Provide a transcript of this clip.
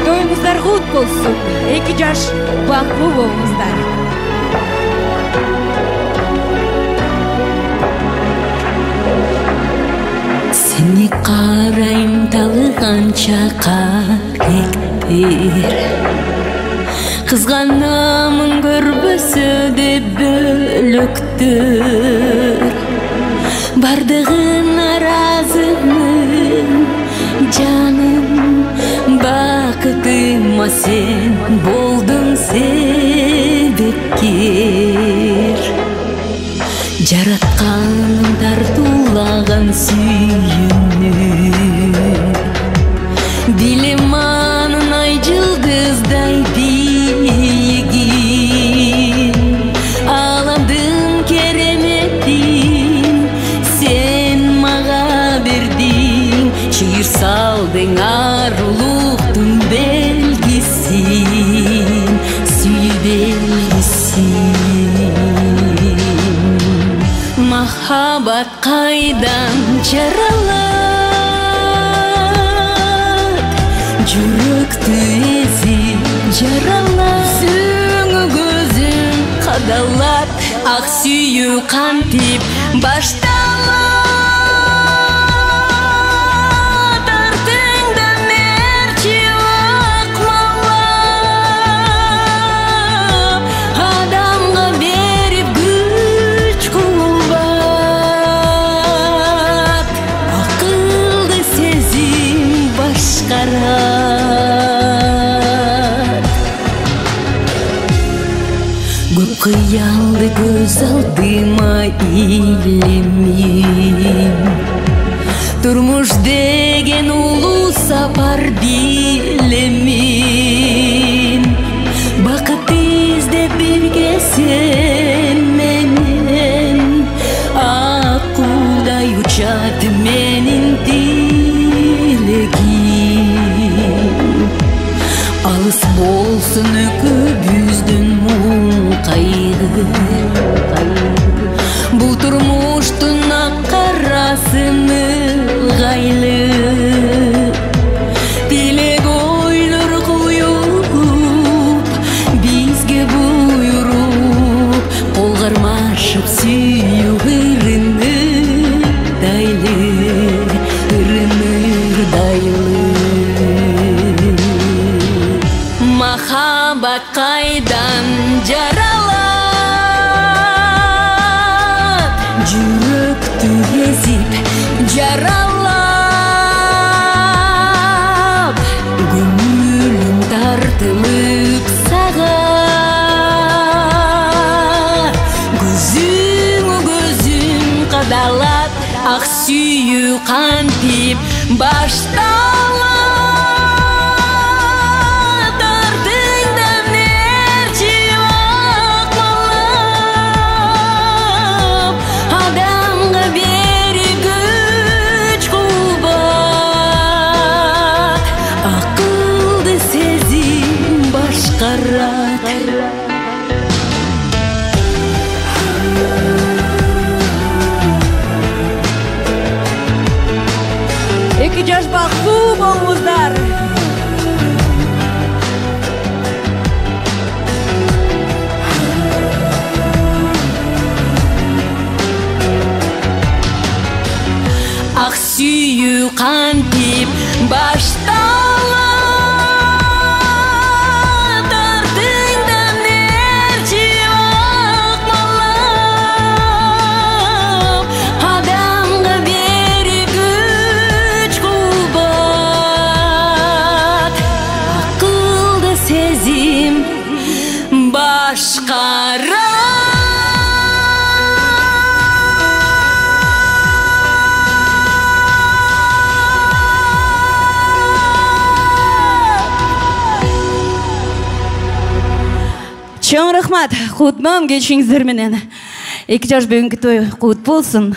Toyunuzlar kut bolsun. 2 yaş baklı bolunuzlar. Seni qarayım talığancha qarek Kızganamın görбөсө de bölüktür Bardığına razımın canım Bakıtıma sen boldun sebepkir Жаратканым тартуулаган сүйүүнү Дилим анын ай жылдыздай биигин Аламдын кереметин сен мага бердиң Чыйыр салдың арулуктун белгисин Сүйүү белгисин Mahabat kaydan jaralat Жүрөктү ezip жаралат Сүңү көзүң кадалат Ак сүйүү кантип башталат Артыңдан мерчи акмалап Адамга берип күч кулбат Акылды сезим башкарат Көп кыялды көз алдыма илемим Турмуш деген улуу сапар билемин Бакыт издеп бирге сен менен Акуудай учат менин тилегим Алыс болсун экөөбүздүн муң кайгы Бул турмуштун ак карасыны гайлы Тилек ойлор куюп бизге буйруп Кол кармашып сүйүү ырынырдайлы Mahabat kaydan jaralat Жүрөктү ezip жаралап Көңүлүм тартылып сага Көзүңө көзүм кадалат Ак сүйүү кантип башталат İki yaş baklı bolunuzlar. Ак сүйүү кантип башталат Артыңдан эрчи акмалап Адамга берип күч кулбат Акылды сезим башкарат Чоң рахмат, кутмам кечиңиздер менен. 2 жаш бүгүнкү той кут болсун.